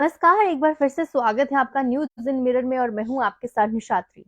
नमस्कार, एक बार फिर से स्वागत है आपका न्यूज इन मिरर में और मैं हूं आपके साथ निशात्री।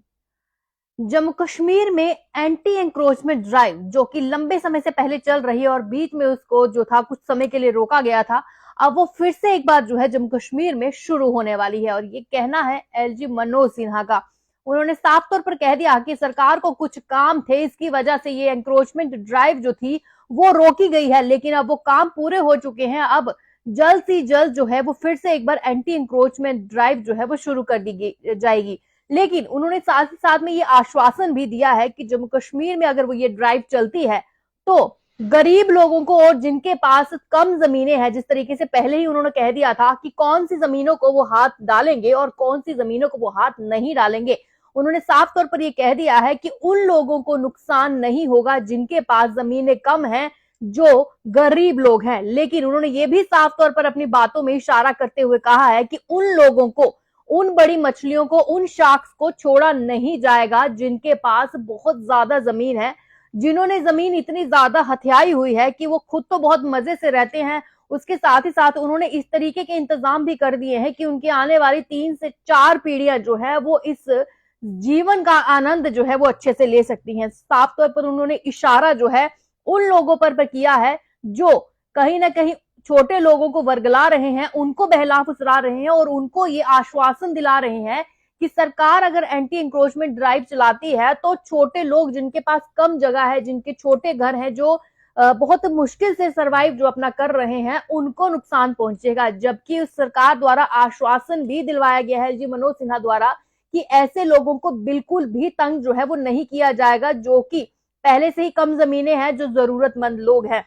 जम्मू कश्मीर में एंटी एंक्रोचमेंट ड्राइव जो कि लंबे समय से पहले चल रही है और बीच में उसको जो था कुछ समय के लिए रोका गया था, अब वो फिर से एक बार जो है जम्मू कश्मीर में शुरू होने वाली है। और ये कहना है एलजी मनोज सिन्हा का। उन्होंने साफ तौर पर कह दिया कि सरकार को कुछ काम थे, इसकी वजह से ये एंक्रोचमेंट ड्राइव जो थी वो रोकी गई है, लेकिन अब वो काम पूरे हो चुके हैं। अब जल्द से जल्द जो है वो फिर से एक बार एंटी इंक्रोचमेंट ड्राइव जो है वो शुरू कर दी जाएगी। लेकिन उन्होंने साथ ही साथ में ये आश्वासन भी दिया है कि जम्मू कश्मीर में अगर वो ये ड्राइव चलती है तो गरीब लोगों को और जिनके पास कम जमीनें हैं, जिस तरीके से पहले ही उन्होंने कह दिया था कि कौन सी जमीनों को वो हाथ डालेंगे और कौन सी जमीनों को वो हाथ नहीं डालेंगे, उन्होंने साफ तौर पर यह कह दिया है कि उन लोगों को नुकसान नहीं होगा जिनके पास जमीनें कम हैं, जो गरीब लोग हैं। लेकिन उन्होंने ये भी साफ तौर पर अपनी बातों में इशारा करते हुए कहा है कि उन लोगों को, उन बड़ी मछलियों को, उन शार्क्स को छोड़ा नहीं जाएगा जिनके पास बहुत ज्यादा जमीन है, जिन्होंने जमीन इतनी ज्यादा हथियाई हुई है कि वो खुद तो बहुत मजे से रहते हैं, उसके साथ ही साथ उन्होंने इस तरीके के इंतजाम भी कर दिए हैं कि उनकी आने वाली 3 से 4 पीढ़ियां जो है वो इस जीवन का आनंद जो है वो अच्छे से ले सकती हैं। साफ तौर पर उन्होंने इशारा जो है उन लोगों पर किया है जो कहीं ना कहीं छोटे लोगों को वर्गला रहे हैं, उनको बहला फुसला रहे हैं और उनको ये आश्वासन दिला रहे हैं कि सरकार अगर एंटी इंक्रोचमेंट ड्राइव चलाती है तो छोटे लोग जिनके पास कम जगह है, जिनके छोटे घर हैं, जो बहुत मुश्किल से सरवाइव जो अपना कर रहे हैं, उनको नुकसान पहुंचेगा। जबकि उस सरकार द्वारा आश्वासन भी दिलवाया गया है जी मनोज सिन्हा द्वारा कि ऐसे लोगों को बिल्कुल भी तंग जो है वो नहीं किया जाएगा, जो कि पहले से ही कम जमीनें हैं, जो जरूरतमंद लोग हैं।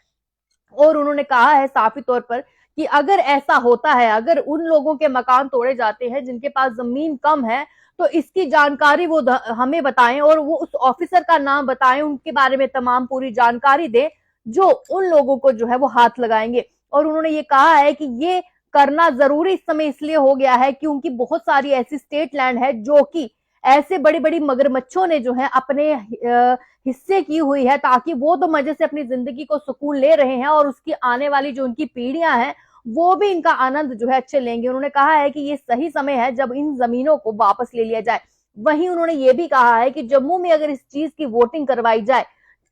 और उन्होंने कहा है साफ तौर पर कि अगर ऐसा होता है, अगर उन लोगों के मकान तोड़े जाते हैं जिनके पास जमीन कम है, तो इसकी जानकारी वो हमें बताएं और वो उस ऑफिसर का नाम बताएं, उनके बारे में तमाम पूरी जानकारी दें जो उन लोगों को जो है वो हाथ लगाएंगे। और उन्होंने ये कहा है कि ये करना जरूरी इस समय इसलिए हो गया है क्योंकि बहुत सारी ऐसी स्टेट लैंड है जो कि ऐसे बड़ी बड़ी मगरमच्छों ने जो है अपने हिस्से की हुई है, ताकि वो तो मजे से अपनी जिंदगी को सुकून ले रहे हैं और उसकी आने वाली जो उनकी पीढ़ियां हैं वो भी इनका आनंद जो है अच्छे लेंगे। उन्होंने कहा है कि ये सही समय है जब इन जमीनों को वापस ले लिया जाए। वहीं उन्होंने ये भी कहा है कि जम्मू में अगर इस चीज की वोटिंग करवाई जाए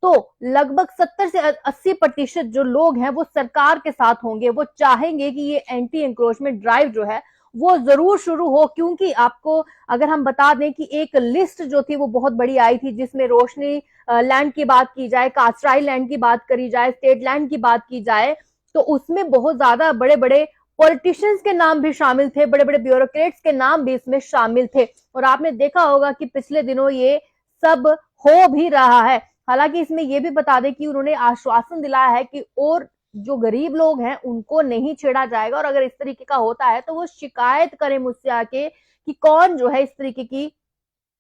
तो लगभग 70 से 80% जो लोग हैं वो सरकार के साथ होंगे, वो चाहेंगे कि ये एंटी एंक्रोचमेंट ड्राइव जो है वो जरूर शुरू हो। क्योंकि आपको अगर हम बता दें कि एक लिस्ट जो थी वो बहुत बड़ी आई थी, जिसमें रोशनी लैंड की बात की जाए, कासराई लैंड की बात करी जाए, स्टेट लैंड की बात की जाए, तो उसमें बहुत ज्यादा बड़े बड़े पॉलिटिशियंस के नाम भी शामिल थे, बड़े बड़े ब्यूरोक्रेट्स के नाम भी इसमें शामिल थे। और आपने देखा होगा कि पिछले दिनों ये सब हो भी रहा है। हालांकि इसमें यह भी बता दें कि उन्होंने आश्वासन दिलाया है कि और जो गरीब लोग हैं उनको नहीं छेड़ा जाएगा, और अगर इस तरीके का होता है तो वो शिकायत करें मुझसे आके कि कौन जो है इस तरीके की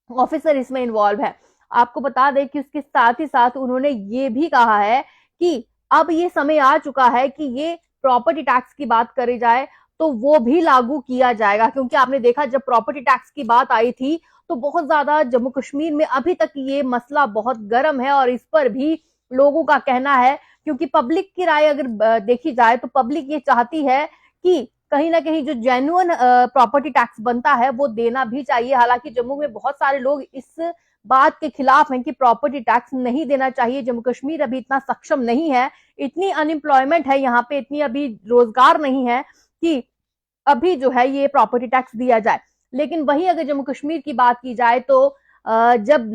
ऑफिसर इसमें इन्वॉल्व है। आपको बता दें कि उसके साथ ही साथ उन्होंने ये भी कहा है कि अब ये समय आ चुका है कि ये प्रॉपर्टी टैक्स की बात करी जाए तो वो भी लागू किया जाएगा। क्योंकि आपने देखा जब प्रॉपर्टी टैक्स की बात आई थी तो बहुत ज्यादा जम्मू कश्मीर में अभी तक ये मसला बहुत गर्म है और इस पर भी लोगों का कहना है, क्योंकि पब्लिक की राय अगर देखी जाए तो पब्लिक ये चाहती है कि कहीं ना कहीं जो जेन्युइन प्रॉपर्टी टैक्स बनता है वो देना भी चाहिए। हालांकि जम्मू में बहुत सारे लोग इस बात के खिलाफ हैं कि प्रॉपर्टी टैक्स नहीं देना चाहिए, जम्मू कश्मीर अभी इतना सक्षम नहीं है, इतनी अनएम्प्लॉयमेंट है यहाँ पे, इतनी अभी रोजगार नहीं है कि अभी जो है ये प्रॉपर्टी टैक्स दिया जाए। लेकिन वहीं अगर जम्मू कश्मीर की बात की जाए तो जब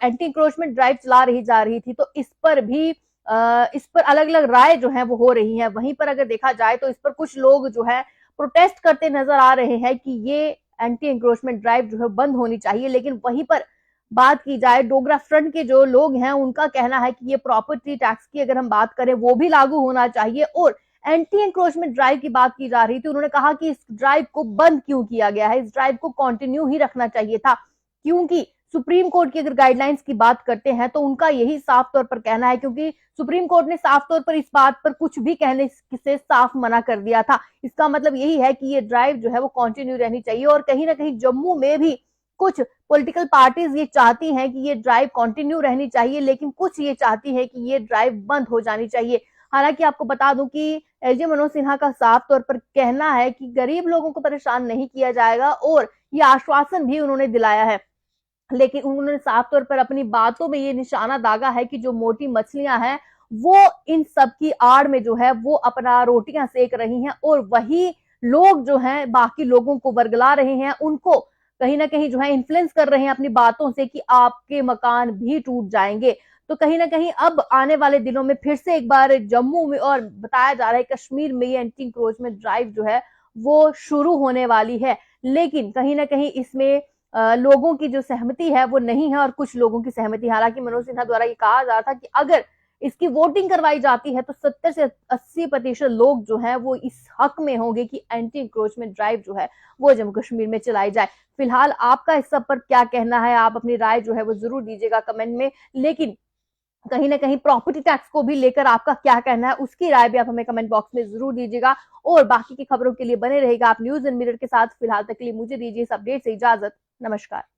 एंटी इंक्रोचमेंट ड्राइव चला रही जा रही थी तो इस पर अलग अलग राय जो है वो हो रही है। वहीं पर अगर देखा जाए तो इस पर कुछ लोग जो है प्रोटेस्ट करते नजर आ रहे हैं कि ये एंटी इंक्रोचमेंट ड्राइव जो है बंद होनी चाहिए। लेकिन वहीं पर बात की जाए डोगरा फ्रंट के जो लोग हैं उनका कहना है कि ये प्रॉपर्टी टैक्स की अगर हम बात करें वो भी लागू होना चाहिए। और एंटी एंक्रोचमेंट ड्राइव की बात की जा रही थी, उन्होंने कहा कि इस ड्राइव को बंद क्यों किया गया है, इस ड्राइव को कंटिन्यू ही रखना चाहिए था। क्योंकि सुप्रीम कोर्ट की अगर गाइडलाइंस की बात करते हैं तो उनका यही साफ तौर पर कहना है, क्योंकि सुप्रीम कोर्ट ने साफ तौर पर इस बात पर कुछ भी कहने से साफ मना कर दिया था। इसका मतलब यही है कि ये ड्राइव जो है वो कंटिन्यू रहनी चाहिए। और कहीं ना कहीं जम्मू में भी कुछ पॉलिटिकल पार्टीज ये चाहती हैं कि ये ड्राइव कंटिन्यू रहनी चाहिए, लेकिन कुछ ये चाहती है कि ये ड्राइव बंद हो जानी चाहिए। हालांकि आपको बता दूं कि एलजी मनोज सिन्हा का साफ तौर पर कहना है कि गरीब लोगों को परेशान नहीं किया जाएगा और ये आश्वासन भी उन्होंने दिलाया है। लेकिन उन्होंने साफ तौर पर अपनी बातों में ये निशाना दागा है कि जो मोटी मछलियां हैं वो इन सब की आड़ में जो है वो अपना रोटियां सेक रही हैं और वही लोग जो हैं बाकी लोगों को वर्गला रहे हैं, उनको कहीं ना कहीं जो है इन्फ्लुएंस कर रहे हैं अपनी बातों से कि आपके मकान भी टूट जाएंगे। तो कहीं ना कहीं अब आने वाले दिनों में फिर से एक बार जम्मू में और बताया जा रहा है कश्मीर में ये एंटी इंक्रोचमेंट ड्राइव जो है वो शुरू होने वाली है। लेकिन कहीं ना कहीं इसमें लोगों की जो सहमति है वो नहीं है और कुछ लोगों की सहमति। हालांकि मनोज सिन्हा द्वारा ये कहा जा रहा था कि अगर इसकी वोटिंग करवाई जाती है तो 70 से 80% लोग जो हैं वो इस हक में होंगे कि एंटी इंक्रोचमेंट ड्राइव जो है वो जम्मू कश्मीर में चलाई जाए। फिलहाल आपका इस सब पर क्या कहना है, आप अपनी राय जो है वो जरूर दीजिएगा कमेंट में। लेकिन कहीं ना कहीं प्रॉपर्टी टैक्स को भी लेकर आपका क्या कहना है उसकी राय भी आप हमें कमेंट बॉक्स में जरूर दीजिएगा। और बाकी की खबरों के लिए बने रहेगा आप न्यूज इन मिरर के साथ। फिलहाल तक के लिए मुझे दीजिए इस अपडेट से इजाजत। नमस्कार।